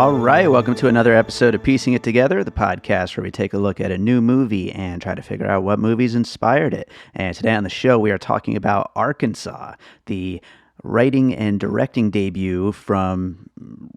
All right, welcome to another episode of Piecing It Together, the podcast where we take a look at a new movie and try to figure out what movies inspired it. And today on the show, we are talking about Arkansas, the writing and directing debut from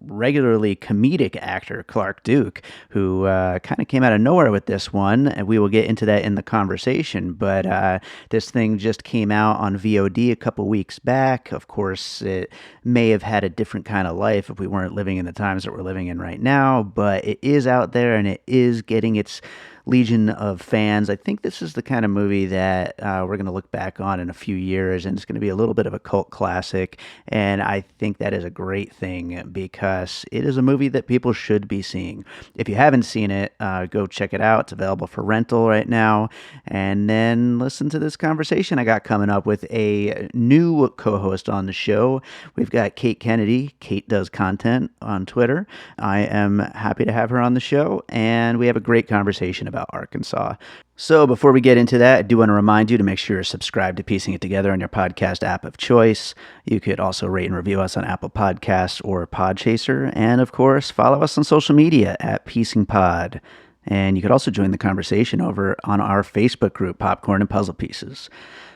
regularly comedic actor Clark Duke, who kind of came out of nowhere with this one, and we will get into that in the conversation. But this thing just came out on VOD a couple weeks back. Of course, it may have had a different kind of life if we weren't living in the times that we're living in right now, but it is out there and it is getting its legion of fans. I think this is the kind of movie that we're going to look back on in a few years, and it's going to be a little bit of a cult classic. And I think that is a great thing because it is a movie that people should be seeing. If you haven't seen it, go check it out. It's available for rental right now. And then listen to this conversation I got coming up with a new co-host on the show. We've got Kate Kennedy. Kate does content on Twitter. I am happy to have her on the show, and we have a great conversation about Arkansas. So before we get into that, I do want to remind you to make sure you're subscribed to Piecing It Together on your podcast app of choice. You could also rate and review us on Apple Podcasts or Podchaser. And of course, follow us on social media at Piecing Pod. And you could also join the conversation over on our Facebook group, Popcorn and Puzzle Pieces.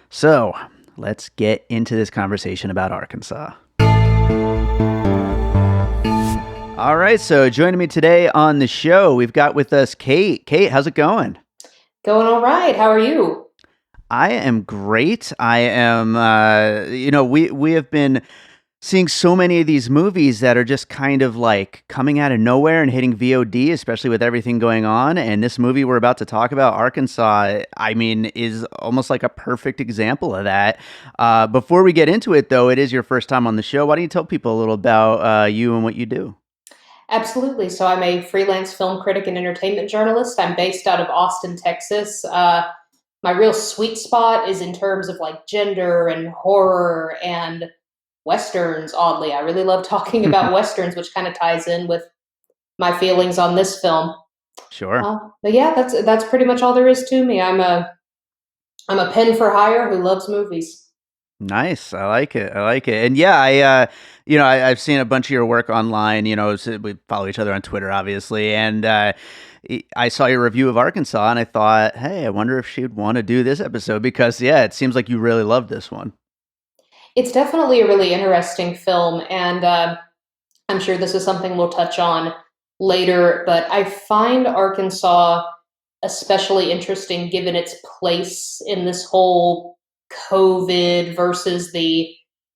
So let's get into this conversation about Arkansas. All right, so joining me today on the show, we've got with us Kate. Kate, how's it going? Going all right. How are you? I am great. I am, we have been seeing so many of these movies that are just kind of like coming out of nowhere and hitting VOD, especially with everything going on. And this movie we're about to talk about, Arkansas, I mean, is almost like a perfect example of that. Before we get into it, though, it is your first time on the show. Why don't you tell people a little about you and what you do? Absolutely. So I'm a freelance film critic and entertainment journalist. I'm based out of Austin, Texas. My real sweet spot is in terms of like gender and horror and Westerns, oddly. I really love talking about Westerns, which kind of ties in with my feelings on this film. Sure. But yeah, that's pretty much all there is to me. I'm a pen for hire who loves movies. Nice. I like it. And yeah, I've seen a bunch of your work online, so we follow each other on Twitter, obviously. And I saw your review of Arkansas and I thought, hey, I wonder if she'd want to do this episode because, yeah, it seems like you really love this one. It's definitely a really interesting film. And I'm sure this is something we'll touch on later, but I find Arkansas especially interesting given its place in this whole COVID versus the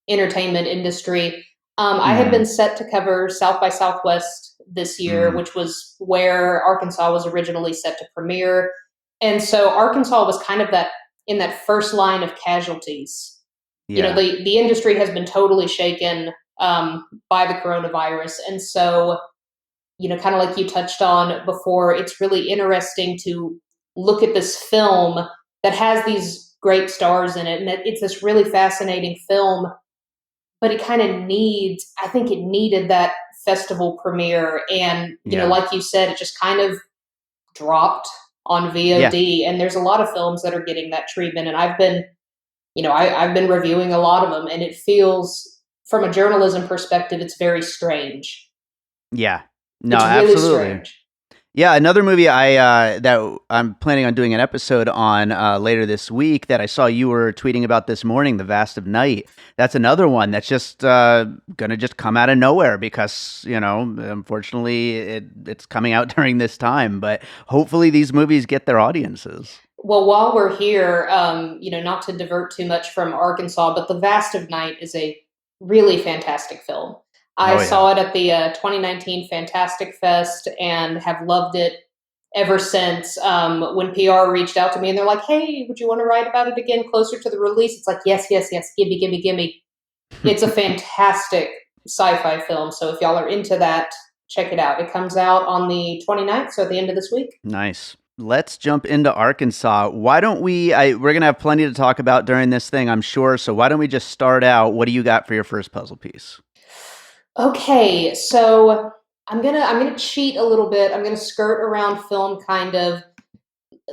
entertainment industry. I had been set to cover South by Southwest this year, which was where Arkansas was originally set to premiere. And so Arkansas was kind of that in that first line of casualties. Yeah. The industry has been totally shaken by the coronavirus. And so, kind of like you touched on before, it's really interesting to look at this film that has these great stars in it. And it's this really fascinating film, but it kind of I think it needed that festival premiere. And, like you said, it just kind of dropped on VOD. Yeah. And there's a lot of films that are getting that treatment. And I've been reviewing a lot of them, and it feels, from a journalism perspective, it's very strange. Yeah. No, it's really absolutely. Strange. Yeah, another movie that I'm planning on doing an episode on later this week that I saw you were tweeting about this morning, The Vast of Night. That's another one that's just gonna just come out of nowhere because unfortunately it's coming out during this time. But hopefully these movies get their audiences. Well, while we're here, not to divert too much from Arkansas, but The Vast of Night is a really fantastic film. I saw it at the 2019 Fantastic Fest and have loved it ever since. When PR reached out to me and they're like, hey, would you want to write about it again closer to the release? It's like, yes, gimme. It's a fantastic sci-fi film. So if y'all are into that, check it out. It comes out on the 29th, so at the end of this week. Nice. Let's jump into Arkansas. Why don't we're going to have plenty to talk about during this thing, I'm sure. So why don't we just start out? What do you got for your first puzzle piece? Okay, so I'm gonna cheat a little bit. I'm gonna skirt around film kind of.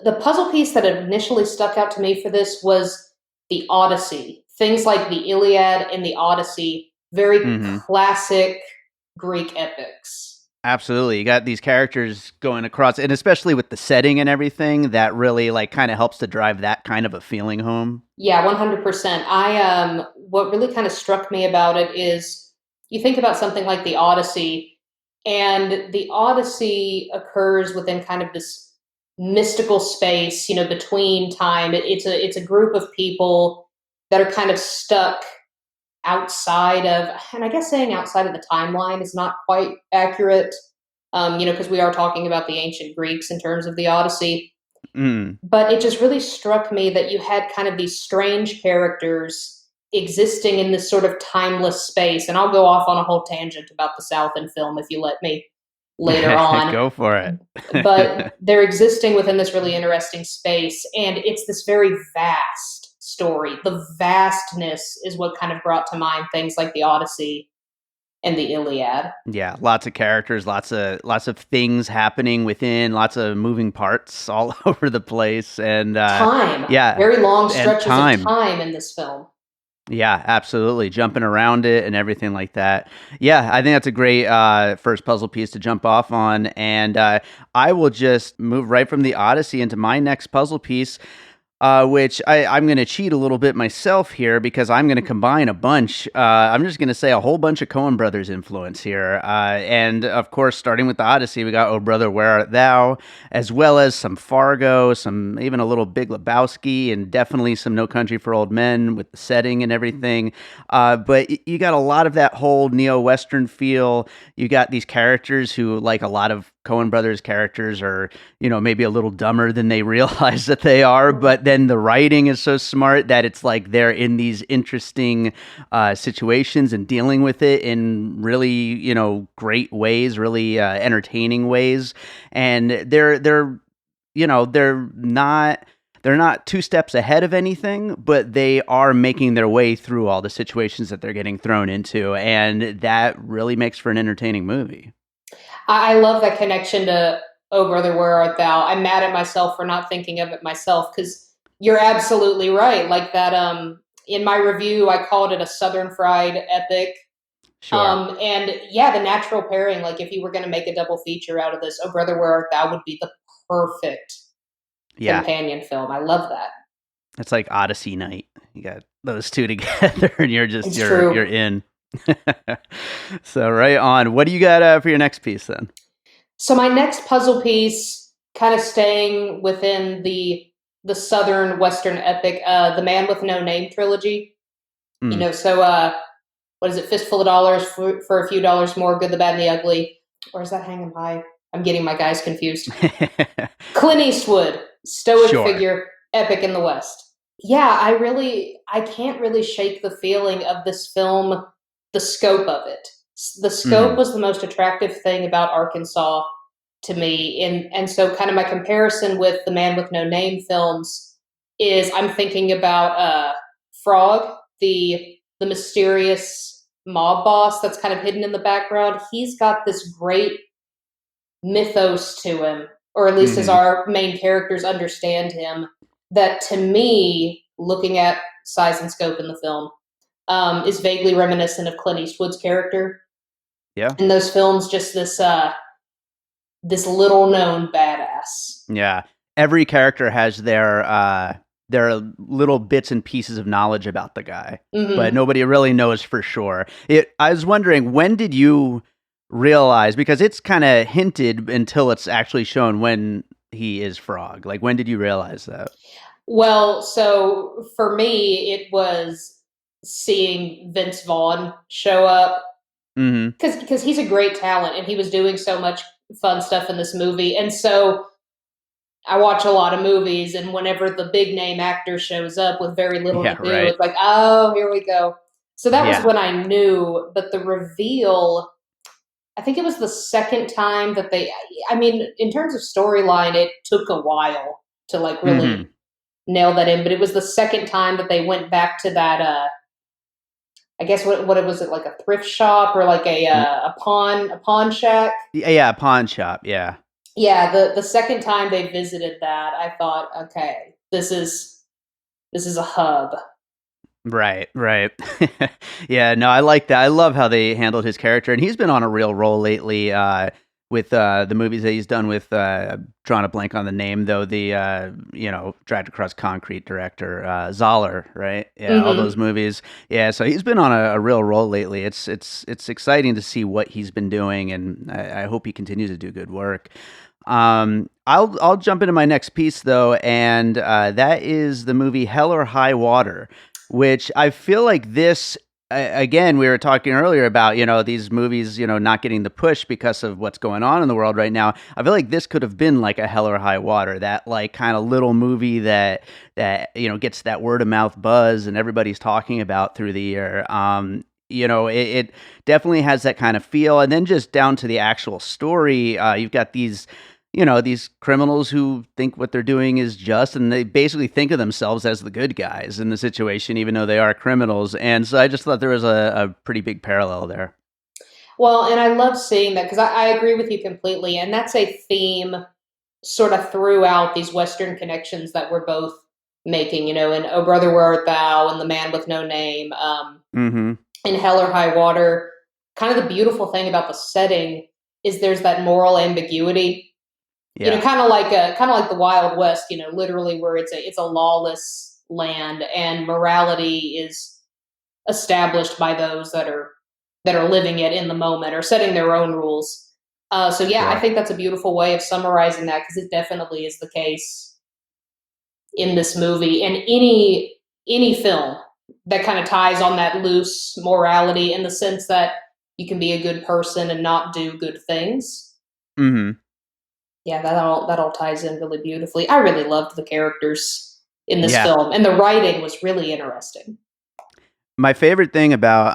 The puzzle piece that initially stuck out to me for this was the Odyssey. Things like the Iliad and the Odyssey, very classic Greek epics. Absolutely. You got these characters going across, and especially with the setting and everything, that really like kind of helps to drive that kind of a feeling home. Yeah, 100%. What really kind of struck me about it is you think about something like the Odyssey, and the Odyssey occurs within kind of this mystical space, between time. It's a group of people that are kind of stuck outside of, and I guess saying outside of the timeline is not quite accurate, because we are talking about the ancient Greeks in terms of the Odyssey. Mm. But it just really struck me that you had kind of these strange characters existing in this sort of timeless space. And I'll go off on a whole tangent about the South in film if you let me later on. Go for it. But they're existing within this really interesting space. And it's this very vast story. The vastness is what kind of brought to mind things like the Odyssey and the Iliad. Yeah, lots of characters, lots of things happening within, lots of moving parts all over the place, and Time. yeah, Very long and stretches of time in this film. Yeah, absolutely. Jumping around it and everything like that. Yeah, I think that's a great first puzzle piece to jump off on. And I will just move right from the Odyssey into my next puzzle piece, which I'm going to cheat a little bit myself here because I'm going to combine a bunch. I'm just going to say a whole bunch of Coen Brothers influence here. And of course, starting with the Odyssey, we got Oh Brother, Where Art Thou, as well as some Fargo, some even a little Big Lebowski, and definitely some No Country for Old Men with the setting and everything. But you got a lot of that whole neo-Western feel. You got these characters who, like a lot of Coen Brothers characters, are, maybe a little dumber than they realize that they are, but then the writing is so smart that it's like they're in these interesting situations and dealing with it in really, great ways, really entertaining ways. And they're not two steps ahead of anything, but they are making their way through all the situations that they're getting thrown into. And that really makes for an entertaining movie. I love that connection to Oh Brother, Where Art Thou. I'm mad at myself for not thinking of it myself because you're absolutely right. Like that, in my review, I called it a Southern fried epic. Sure. And yeah, the natural pairing, like if you were going to make a double feature out of this, Oh Brother, Where Art Thou would be the perfect Yeah. companion film. I love that. It's like Odyssey night. You got those two together and It's you're true. in. So right on. What do you got for your next piece then? So my next puzzle piece, kind of staying within the Southern Western epic, The Man with No Name trilogy. Mm. What is it? Fistful of Dollars for a few dollars more, Good, the Bad, and the Ugly, or is that Hanging High? I'm getting my guys confused. Clint Eastwood, stoic Sure. figure, epic in the West. Yeah, I can't really shake the feeling of this film, the scope of it. The scope Mm. was the most attractive thing about Arkansas to me. And so kind of my comparison with the Man with No Name films is I'm thinking about Frog, the mysterious mob boss that's kind of hidden in the background. He's got this great mythos to him, or at least as Hmm. our main characters understand him, that to me, looking at size and scope in the film, is vaguely reminiscent of Clint Eastwood's character. Yeah. In those films, just this little known badass. Yeah. Every character has their little bits and pieces of knowledge about the guy, but Hmm. nobody really knows for sure. I was wondering, when did you realize, because it's kind of hinted until it's actually shown when he is Frog. Like, when did you realize that? Well, so for me, it was seeing Vince Vaughn show up Hmm. because he's a great talent and he was doing so much fun stuff in this movie. And so I watch a lot of movies, and whenever the big name actor shows up with very little to Yeah, do, right. it's like, oh, here we go. So that was Yeah. when I knew. But the reveal, I think it was the second time that I mean, in terms of storyline, it took a while to like Hmm. really nail that in. But it was the second time that they went back to that. I guess what it was, it like a thrift shop or like a pawn shack. Yeah, pawn shop. Yeah. Yeah, the second time they visited that, I thought, okay, this is a hub. Right, right. Yeah, no, I like that. I love how they handled his character, and he's been on a real roll lately. with the movies that he's done with drawing a blank on the name though, the Dragged Across Concrete director Zoller, right? Yeah, all those Hmm. movies. Yeah, so he's been on a real roll lately. It's exciting to see what he's been doing, and I hope he continues to do good work. I'll jump into my next piece though, and that is the movie Hell or High Water, which I feel like this. Again, we were talking earlier about these movies not getting the push because of what's going on in the world right now. I feel like this could have been like a Hell or High Water, that like kind of little movie that gets that word of mouth buzz and everybody's talking about through the year. It definitely has that kind of feel, and then just down to the actual story, you've got these criminals who think what they're doing is just, and they basically think of themselves as the good guys in the situation, even though they are criminals. And so I just thought there was a pretty big parallel there. Well, and I love seeing that because I agree with you completely. And that's a theme sort of throughout these Western connections that we're both making, in Oh Brother, Where Art Thou and The Man with No Name, Mm-hmm. in Hell or High Water. Kind of the beautiful thing about the setting is there's that moral ambiguity, Yeah. kind of like the Wild West, literally where it's a lawless land and morality is established by those that are living it in the moment or setting their own rules. So yeah, I Sure. think that's a beautiful way of summarizing that because it definitely is the case in this movie and any film that kind of ties on that loose morality in the sense that you can be a good person and not do good things. Mm-hmm. Yeah, that all ties in really beautifully. I really loved the characters in this Yeah. film, and the writing was really interesting. My favorite thing about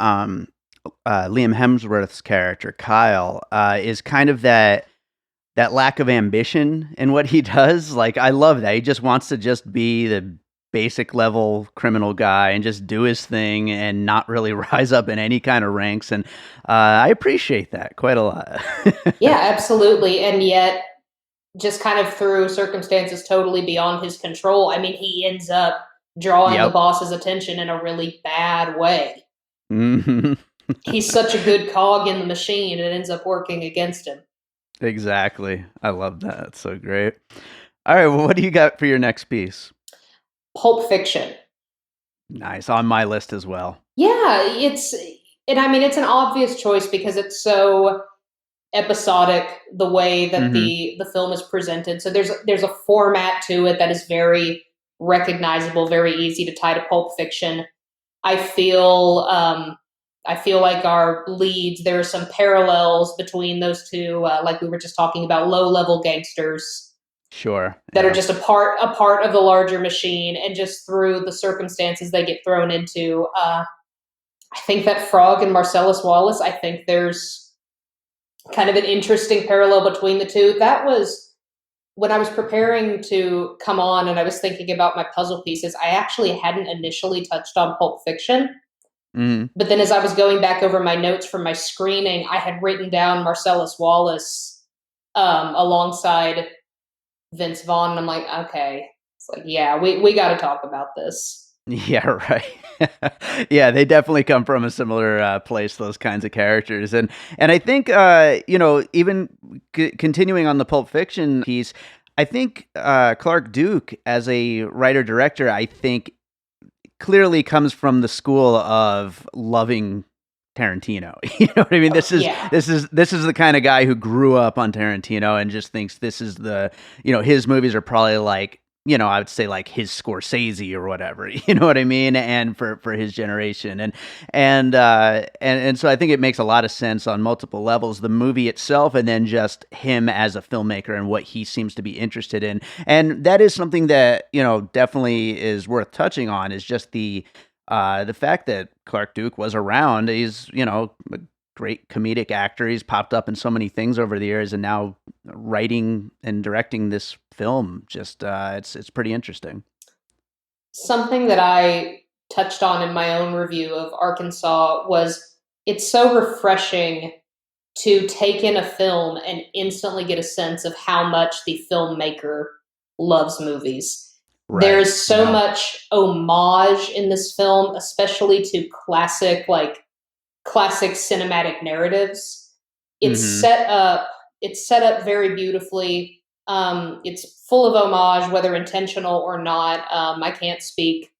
Liam Hemsworth's character Kyle is kind of that lack of ambition in what he does. Like, I love that. He just wants to just be the basic level criminal guy and just do his thing and not really rise up in any kind of ranks. And I appreciate that quite a lot. Yeah, absolutely. And yet, just kind of through circumstances totally beyond his control, I mean, he ends up drawing the Yep. boss's attention in a really bad way. Hmm. He's such a good cog in the machine, it ends up working against him. Exactly. I love that. It's so great. All right. Well, what do you got for your next piece? Pulp Fiction. Nice. On my list as well. Yeah, and I mean, it's an obvious choice because it's so episodic the way that Hmm. the film is presented. So there's a format to it that is very recognizable, very easy to tie to Pulp Fiction. I feel I feel like our leads. There are some parallels between those two, like we were just talking about, low level gangsters Sure. that are Yeah. just a part of the larger machine, and just through the circumstances they get thrown into. I think that Frog and Marcellus Wallace. I think there's kind of an interesting parallel between the two. That was when I was preparing to come on and I was thinking about my puzzle pieces. I actually hadn't initially touched on Pulp Fiction. Hmm. But then as I was going back over my notes from my screening, I had written down Marcellus Wallace alongside Vince Vaughn. And I'm like, okay. It's like, yeah, we got to talk about this. Yeah, right. Yeah, they definitely come from a similar place. Those kinds of characters, and I think even continuing on the Pulp Fiction piece, I think Clark Duke as a writer director, I think clearly comes from the school of loving Tarantino. You know what I mean? This is Yeah. this is this is the kind of guy who grew up on Tarantino and just thinks this is his movies are probably like, I would say like his Scorsese or whatever. You know what I mean? And for his generation. And so I think it makes a lot of sense on multiple levels, the movie itself and then just him as a filmmaker and what he seems to be interested in. And that is something that, definitely is worth touching on, is just the fact that Clark Duke was around. He's, a great comedic actor. He's popped up in so many things over the years, and now writing and directing this film. Just it's pretty interesting. Something that I touched on in my own review of Arkansas was it's so refreshing to take in a film and instantly get a sense of how much the filmmaker loves movies. There Right. is so Yeah. much homage in this film, especially to classic cinematic narratives. It's Mm-hmm. set up It's set up very beautifully. It's full of homage, whether intentional or not. I can't speak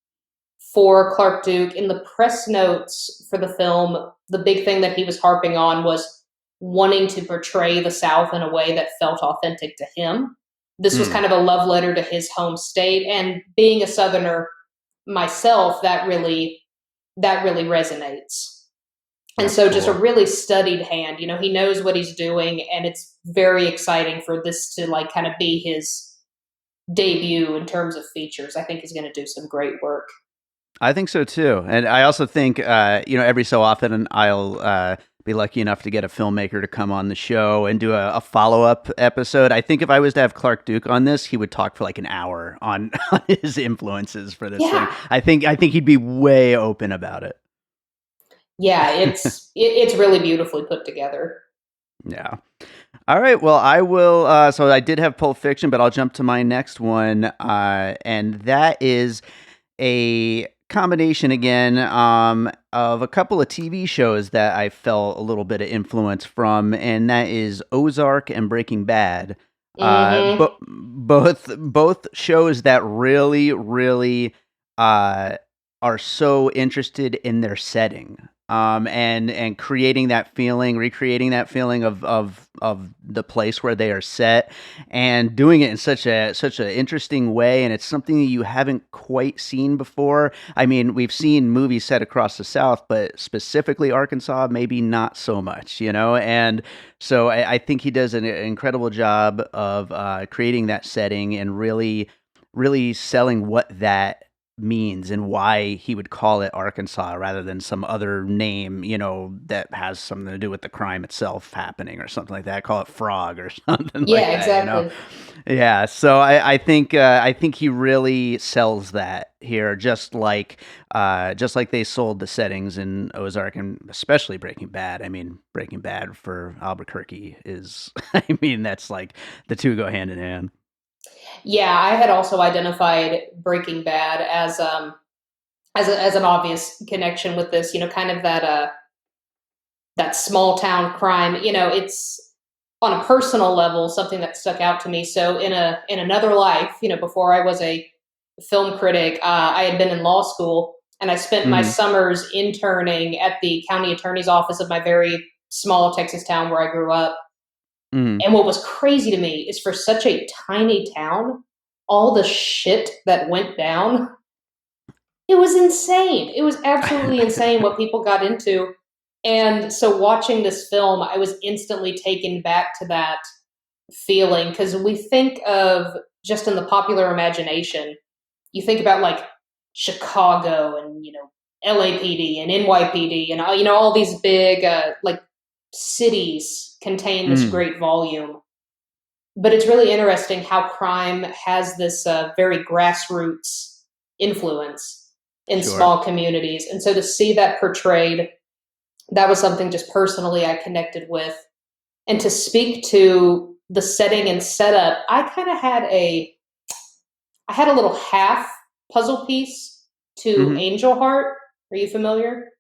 for Clark Duke. In the press notes for the film, the big thing that he was harping on was wanting to portray the South in a way that felt authentic to him. This was kind of a love letter to his home state, and being a Southerner myself, that really resonates. And That's so just a cool. really studied hand, he knows what he's doing, and it's very exciting for this to like kind of be his debut in terms of features. I think he's going to do some great work. I think so too, and I also think every so often I'll be lucky enough to get a filmmaker to come on the show and do a follow up episode. I think if I was to have Clark Duke on this, he would talk for like an hour on, on his influences for this thing. Yeah. I think he'd be way open about it. Yeah, it's really beautifully put together. Yeah. All right. Well, I will. So I did have Pulp Fiction, but I'll jump to my next one, and that is a combination again of a couple of TV shows that I felt a little bit of influence from, and that is Ozark and Breaking Bad. But both shows that really are so interested in their setting. And creating that feeling, recreating that feeling of the place where they are set, and doing it in such an interesting way, and it's something that you haven't quite seen before. I mean, we've seen movies set across the South, but specifically Arkansas, maybe not so much, And so I think he does an incredible job of creating that setting and really selling what that means and why he would call it Arkansas rather than some other name, that has something to do with the crime itself happening or something like that. Call it Frog or something like that, Exactly. Yeah. So I think he really sells that here, just like they sold the settings in Ozark and especially Breaking Bad. I mean, Breaking Bad for Albuquerque is, I mean, that's like the two go hand in hand. Yeah, I had also identified Breaking Bad as an obvious connection with this, kind of that small town crime. It's on a personal level something that stuck out to me. So in another life, before I was a film critic, I had been in law school, and I spent my Mm-hmm. summers interning at the county attorney's office of my very small Texas town where I grew up. Mm-hmm. And what was crazy to me is for such a tiny town, all the shit that went down, it was insane. It was absolutely insane what people got into. And so watching this film, I was instantly taken back to that feeling, because we think of, just in the popular imagination, you think about like Chicago and, LAPD and NYPD and, all these big like cities contain this Mm. great volume. But it's really interesting how crime has this very grassroots influence in Sure. small communities. And so to see that portrayed, that was something just personally I connected with. And to speak to the setting and setup, I kind of had I had a little half puzzle piece to Mm-hmm. Angel Heart. Are you familiar?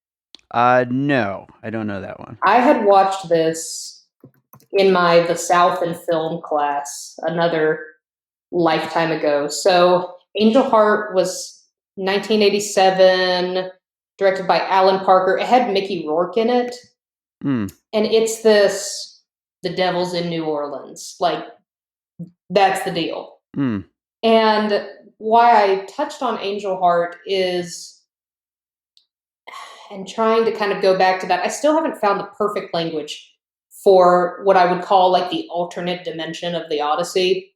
No, I don't know that one. I had watched this in my The South in Film class another lifetime ago. So Angel Heart was 1987, directed by Alan Parker. It had Mickey Rourke in it. Mm. And it's this, the devil's in New Orleans. Like, that's the deal. Mm. And why I touched on Angel Heart is, and trying to kind of go back to that, I still haven't found the perfect language for what I would call like the alternate dimension of the Odyssey,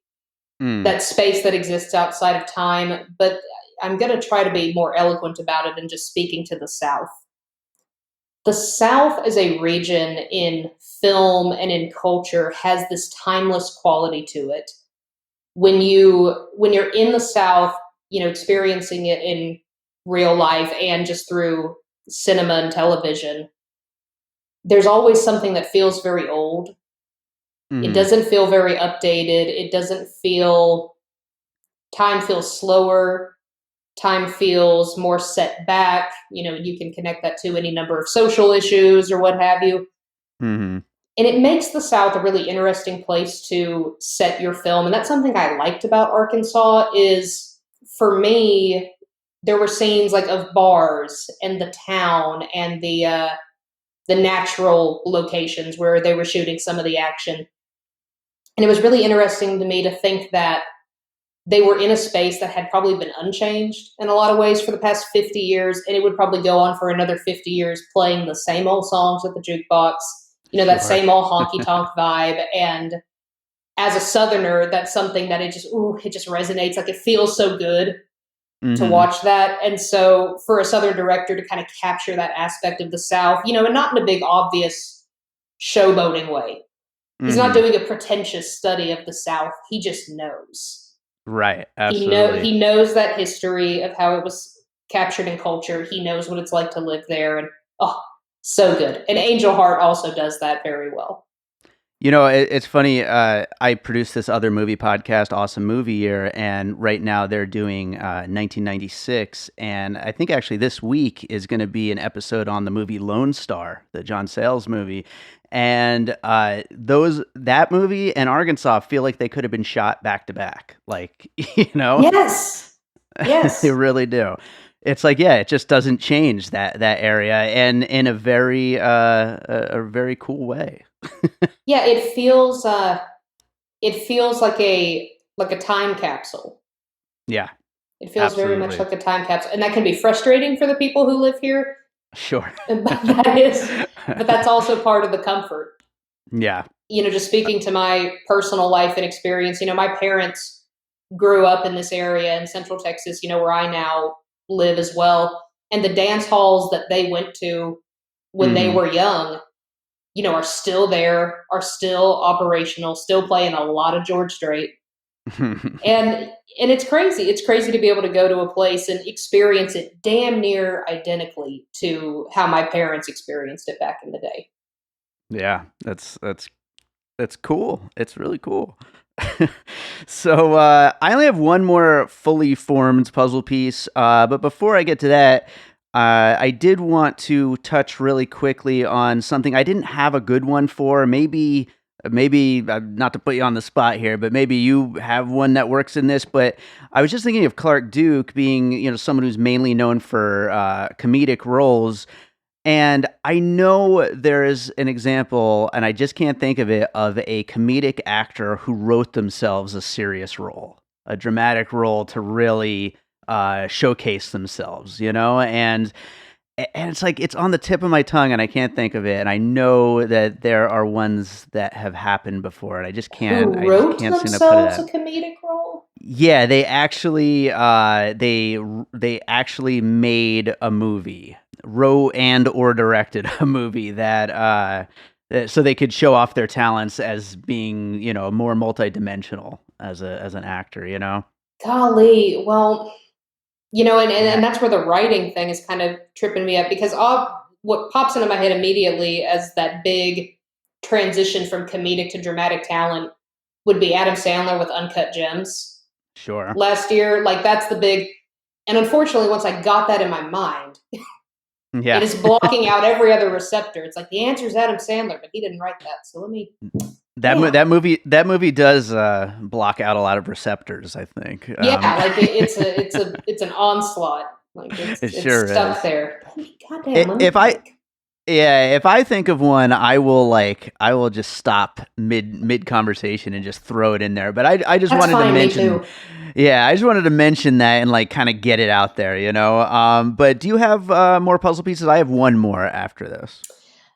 Mm. that space that exists outside of time. But I'm going to try to be more eloquent about it and just speaking to the South. The South as a region in film and in culture has this timeless quality to it. When you're in the South, experiencing it in real life and just through cinema and television, there's always something that feels very old. It Mm. doesn't feel very updated. It doesn't feel, time feels slower. Time feels more set back. You can connect that to any number of social issues or what have you. Mm-hmm. And it makes the South a really interesting place to set your film. And that's something I liked about Arkansas is, for me, there were scenes like of bars and the town and the natural locations where they were shooting some of the action. And it was really interesting to me to think that they were in a space that had probably been unchanged in a lot of ways for the past 50 years, and it would probably go on for another 50 years playing the same old songs at the jukebox, that Sure. same old honky tonk vibe. And as a Southerner, that's something that it just resonates. Like, it feels so good to Hmm. watch that. And so for a Southern director to kind of capture that aspect of the South, and not in a big, obvious showboating way. He's not Hmm. doing a pretentious study of the South. He just knows. Right. Absolutely. He knows that history of how it was captured in culture. He knows what it's like to live there, and oh, so good. And Angel Heart also does that very well. It's funny. I produced this other movie podcast, Awesome Movie Year, and right now they're doing 1996. And I think actually this week is going to be an episode on the movie Lone Star, the John Sayles movie. And that movie and Arkansas feel like they could have been shot back to back. Like, Yes, they yes, really do. It's like, yeah, it just doesn't change that area, and in a very a very cool way. yeah. It feels like a time capsule. Yeah, It feels very much absolutely. like a time capsule, and that can be frustrating for the people who live here. Sure. But but that's also part of the comfort. Yeah. Just speaking to my personal life and experience, my parents grew up in this area in Central Texas, where I now live as well. And the dance halls that they went to when they Mhm. were young, are still there, are still operational, still playing a lot of George Strait. And it's crazy. It's crazy to be able to go to a place and experience it damn near identically to how my parents experienced it back in the day. Yeah, that's cool. It's really cool. So I only have one more fully formed puzzle piece, but before I get to that, I did want to touch really quickly on something I didn't have a good one for. Maybe not to put you on the spot here, but maybe you have one that works in this. But I was just thinking of Clark Duke being, someone who's mainly known for comedic roles. And I know there is an example, and I just can't think of it, of a comedic actor who wrote themselves a serious role, a dramatic role to really showcase themselves, and it's like it's on the tip of my tongue, and I can't think of it. And I know that there are ones that have happened before, and Who I just wrote can't seem to put it themselves a out. comedic role? Yeah, they actually made a movie, wrote and or directed a movie so they could show off their talents as being, more multidimensional as an actor. Golly, well, and Yeah, that's where the writing thing is kind of tripping me up because what pops into my head immediately as that big transition from comedic to dramatic talent would be Adam Sandler with Uncut Gems sure. last year. Like, that's the big, and unfortunately, once I got that in my mind, it Yeah. is blocking out every other receptor. It's like the answer is Adam Sandler, but he didn't write that. So let me, damn. That movie does block out a lot of receptors, I think. Yeah, like it's an onslaught. Like It it's sure stuck is. there. Goddamn, let me If I think. Yeah, if I think of one, I will just stop mid conversation and just throw it in there. But I just That's wanted to fine, me mention, too. yeah, I just wanted to mention that and like kind of get it out there. But do you have more puzzle pieces? I have one more after this.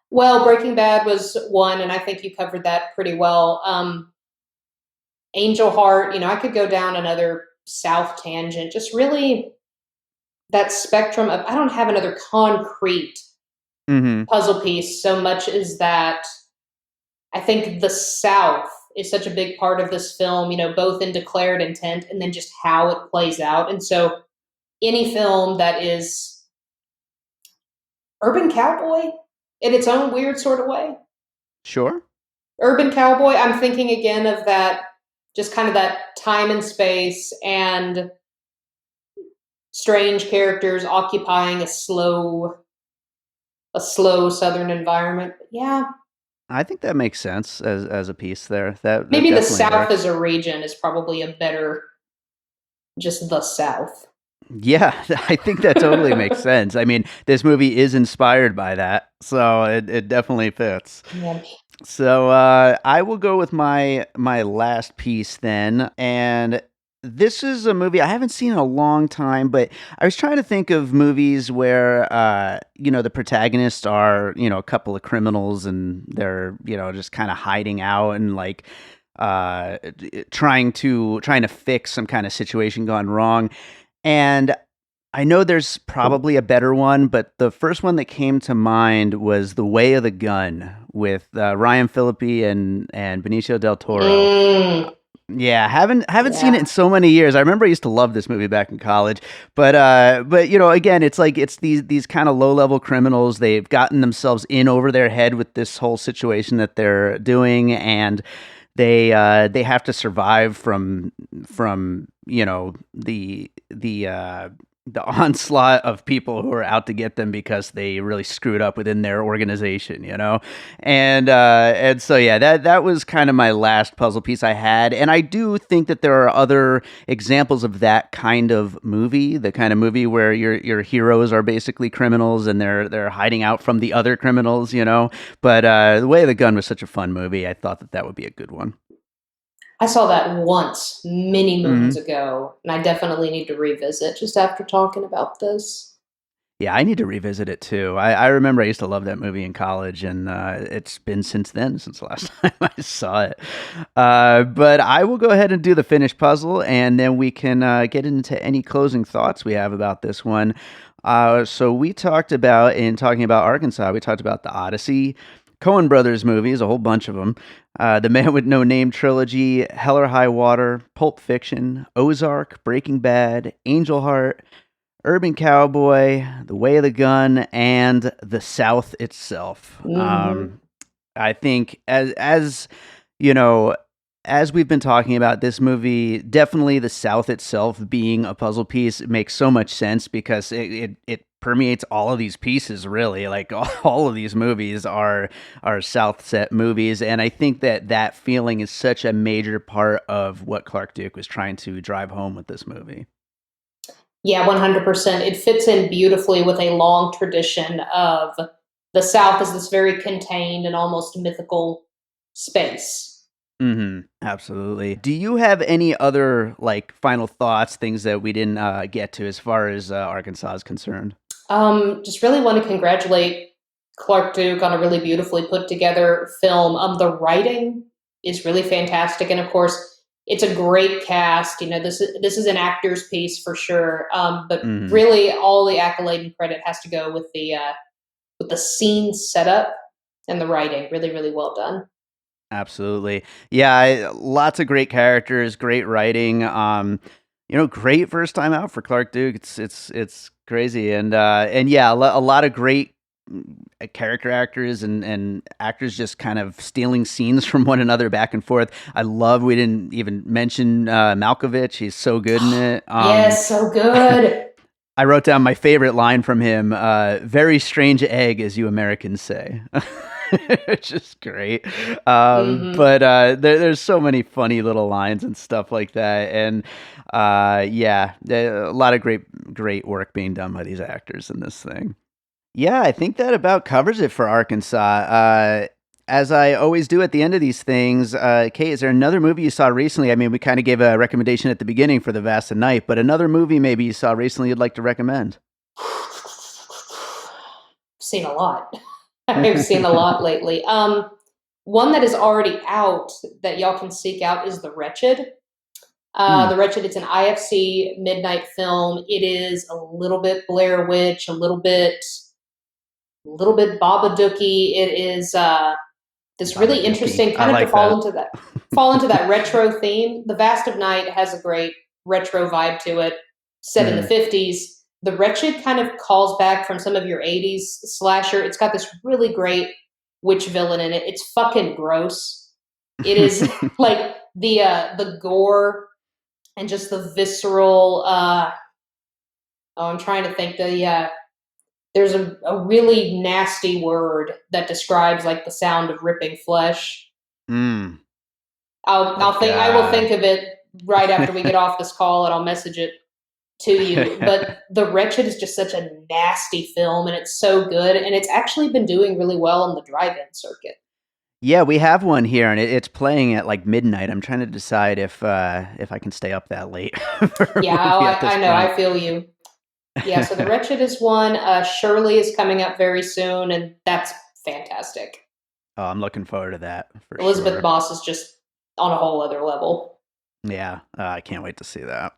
Well, Breaking Bad was one, and I think you covered that pretty well. Angel Heart, I could go down another South tangent. Just really that spectrum of I don't have another concrete Mm-hmm. puzzle piece so much as that I think the South is such a big part of this film, both in declared intent and then just how it plays out. And so any film that is urban cowboy in its own weird sort of way. Sure. Urban cowboy, I'm thinking again of that, just kind of that time and space and strange characters occupying a slow southern environment. But yeah, I think that makes sense as a piece there. That Maybe the definitely South as works. a region is probably a better, just the South. Yeah, I think that totally makes sense. I mean, this movie is inspired by that, so it definitely fits. Yeah. So I will go with my last piece then, and this is a movie I haven't seen in a long time, but I was trying to think of movies where the protagonists are a couple of criminals and they're just kind of hiding out and like trying to fix some kind of situation gone wrong. And I know there's probably a better one, but the first one that came to mind was The Way of the Gun with Ryan Phillippe and Benicio del Toro. Mm, Yeah, haven't seen it in yeah. so many years. I remember I used to love this movie back in college, but again, it's like it's these kind of low level criminals. They've gotten themselves in over their head with this whole situation that they're doing, and they have to survive from the onslaught of people who are out to get them because they really screwed up within their organization. And so yeah, that was kind of my last puzzle piece I had, and I do think that there are other examples of that kind of movie, the kind of movie where your heroes are basically criminals and they're hiding out from the other criminals. But The Way of the Gun was such a fun movie. I thought that would be a good one. I saw that once, many moons Hmm. ago, and I definitely need to revisit just after talking about this. Yeah, I need to revisit it too. I remember I used to love that movie in college, and it's been since then, since the last time I saw it. But I will go ahead and do the finished puzzle, and then we can get into any closing thoughts we have about this one. So we talked about, in talking about Arkansas, we talked about the Odyssey, Coen Brothers movies, a whole bunch of them, the Man with No Name trilogy, Hell or High Water, Pulp Fiction, Ozark, Breaking Bad, Angel Heart, Urban Cowboy, The Way of the Gun, and The South itself. Hmm. I think as you know, as we've been talking about this movie, definitely the South itself being a puzzle piece makes so much sense because it permeates all of these pieces really. Like all of these movies are South set movies, and I think that feeling is such a major part of what Clark Duke was trying to drive home with this movie. Yeah, 100%. It fits in beautifully with a long tradition of the South as this very contained and almost mythical space. Absolutely. Do you have any other like final thoughts, things that we didn't get to as far as Arkansas is concerned? Just really want to congratulate Clark Duke on a really beautifully put together film. The writing is really fantastic, and of course, it's a great cast. This is an actor's piece for sure. But Hmm. really, all the accolade and credit has to go with the scene setup and the writing. Really, really well done. Absolutely. Yeah, lots of great characters, great writing. Great first time out for Clark Duke. It's crazy, and yeah, a lot of great character actors and actors just kind of stealing scenes from one another back and forth. I love. We didn't even mention Malkovich. He's so good in it. Yes, so good. I wrote down my favorite line from him. Very strange egg, as you Americans say. It's just great. Hmm. But there's so many funny little lines and stuff like that. And yeah, a lot of great work being done by these actors in this thing. Yeah, I think that about covers it for Arkansas. As I always do at the end of these things, Kate, is there another movie you saw recently? I mean, we kind of gave a recommendation at the beginning for The Vast of Night, but another movie maybe you saw recently you'd like to recommend? Seen a lot. I've seen a lot lately. One that is already out that y'all can seek out is The Wretched. Hmm. The Wretched, it's an IFC midnight film. It is a little bit Blair Witch, a little bit Babadooky. It is this really Babadook. interesting I kind of to like that. fall into that retro theme. The Vast of Night has a great retro vibe to it, set in the Hmm. 50s. The Wretched kind of calls back from some of your 80s slasher. It's got this really great witch villain in it. It's fucking gross. It is like the gore and just the visceral. Oh, I'm trying to think. there's a really nasty word that describes like the sound of ripping flesh. Mm. I will think of it right after we get off this call, and I'll message it to you. But The Wretched is just such a nasty film, and it's so good, and it's actually been doing really well in the drive-in circuit. Yeah, we have one here, and it's playing at like midnight. I'm trying to decide if I can stay up that late. Yeah, I know. I feel you. Yeah, so The Wretched is one. Shirley is coming up very soon, and that's fantastic. Oh, I'm looking forward to that for Elizabeth sure. Moss is just on a whole other level. Yeah, I can't wait to see that.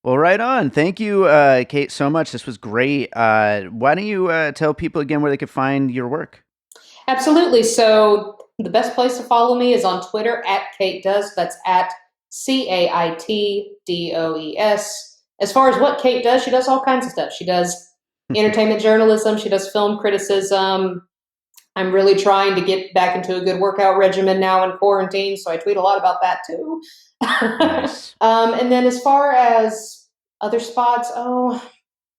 Well, right on. Thank you, Kate, so much. This was great. Why don't you tell people again where they could find your work? Absolutely. So the best place to follow me is on Twitter at Kate Does. That's at CaitDoes. As far as what Kate does, she does all kinds of stuff. She does entertainment journalism. She does film criticism. I'm really trying to get back into a good workout regimen now in quarantine, so I tweet a lot about that too. Nice. And then as far as other spots, I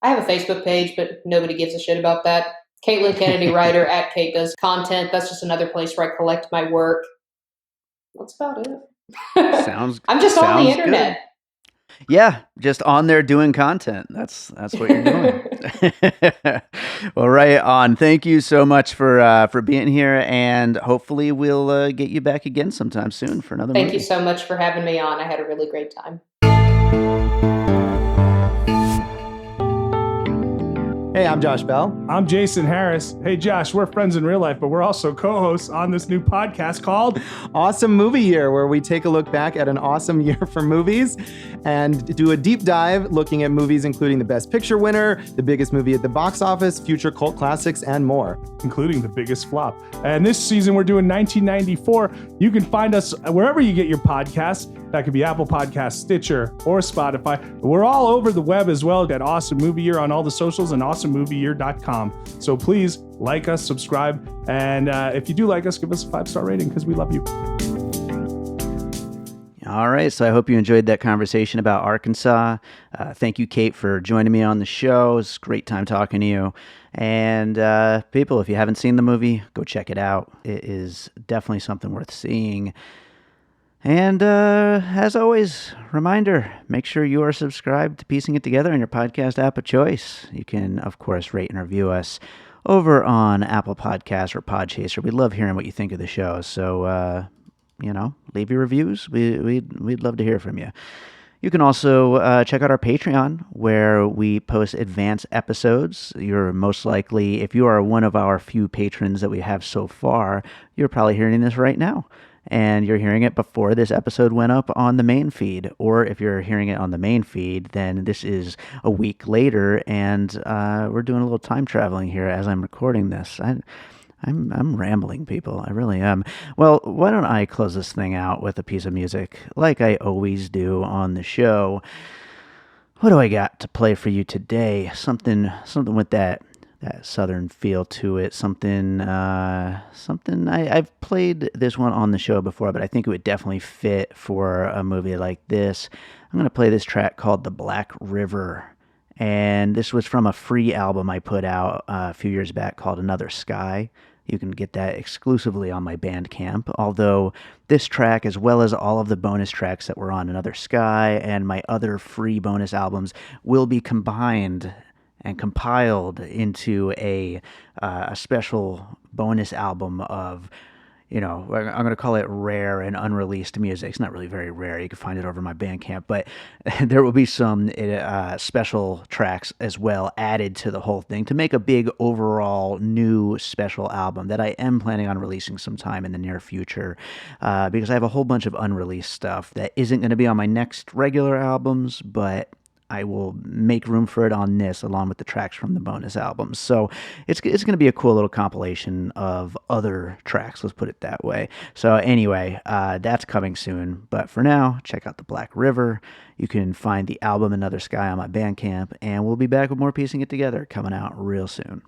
have a Facebook page, but nobody gives a shit about that. Caitlin Kennedy Writer at Kate Does Content. That's just another place where I collect my work. That's about it. I'm just on the internet. Good. Yeah, just on there doing content. That's what you're doing. Well, right on. Thank you so much for being here, and hopefully we'll get you back again sometime soon for another movie. Thank you so much for having me on. I had a really great time. Hey, I'm Josh Bell. I'm Jason Harris. Hey, Josh, we're friends in real life, but we're also co-hosts on this new podcast called Awesome Movie Year, where we take a look back at an awesome year for movies and do a deep dive looking at movies including the Best Picture winner, the biggest movie at the box office, future cult classics, and more. Including the biggest flop. And this season, we're doing 1994. You can find us wherever you get your podcasts. That could be Apple Podcasts, Stitcher, or Spotify. We're all over the web as well at Awesome Movie Year on all the socials and awesomemovieyear.com. So please like us, subscribe, and if you do like us, give us a 5-star rating because we love you. All right, so I hope you enjoyed that conversation about Arkansas. Thank you, Kate, for joining me on the show. It's a great time talking to you. And people, if you haven't seen the movie, go check it out. It is definitely something worth seeing. And as always, reminder, make sure you are subscribed to Piecing It Together on your podcast app of choice. You can, of course, rate and review us over on Apple Podcasts or Podchaser. We love hearing what you think of the show. So, leave your reviews. We'd love to hear from you. You can also check out our Patreon, where we post advanced episodes. You're most likely, if you are one of our few patrons that we have so far, you're probably hearing this right now. And you're hearing it before this episode went up on the main feed. Or if you're hearing it on the main feed, then this is a week later, and we're doing a little time traveling here as I'm recording this. I'm rambling, people. I really am. Well, why don't I close this thing out with a piece of music, like I always do on the show. What do I got to play for you today? Something with that southern feel to it. Something I've played this one on the show before, but I think it would definitely fit for a movie like this. I'm going to play this track called The Black River. And this was from a free album I put out a few years back called Another Sky. You can get that exclusively on my Bandcamp, although this track, as well as all of the bonus tracks that were on Another Sky and my other free bonus albums, will be combined and compiled into a special bonus album of, I'm going to call it rare and unreleased music. It's not really very rare. You can find it over my Bandcamp, but there will be some special tracks as well added to the whole thing to make a big overall new special album that I am planning on releasing sometime in the near future, because I have a whole bunch of unreleased stuff that isn't going to be on my next regular albums, but I will make room for it on this, along with the tracks from the bonus albums. So it's going to be a cool little compilation of other tracks, let's put it that way. So anyway, that's coming soon. But for now, check out The Black River. You can find the album Another Sky on my Bandcamp, and we'll be back with more Piecing It Together coming out real soon.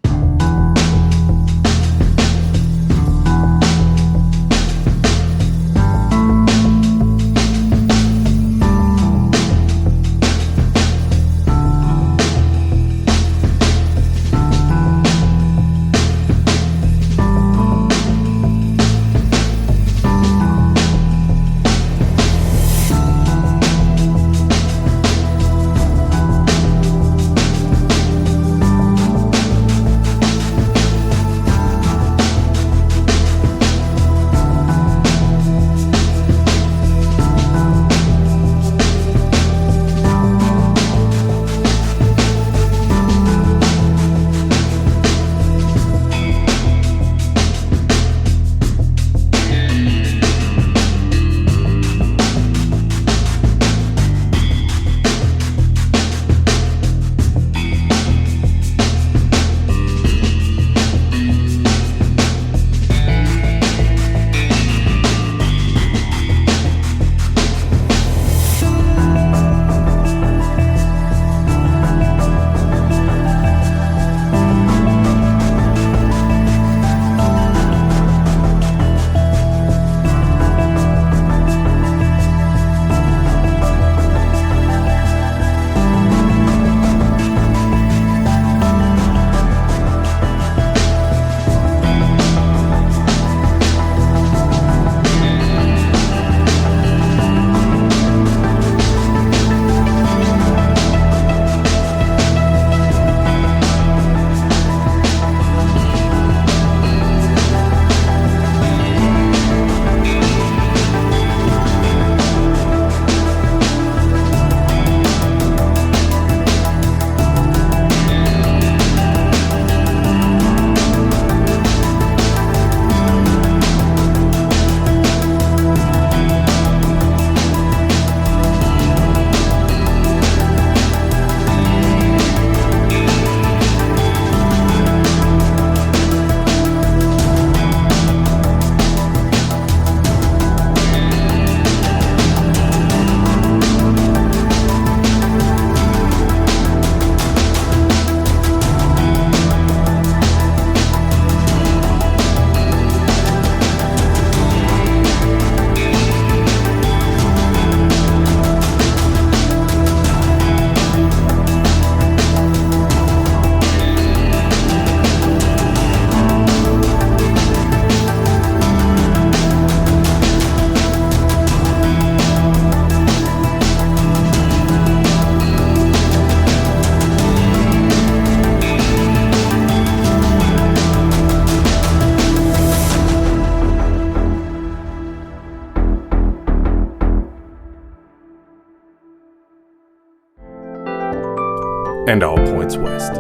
and all points west.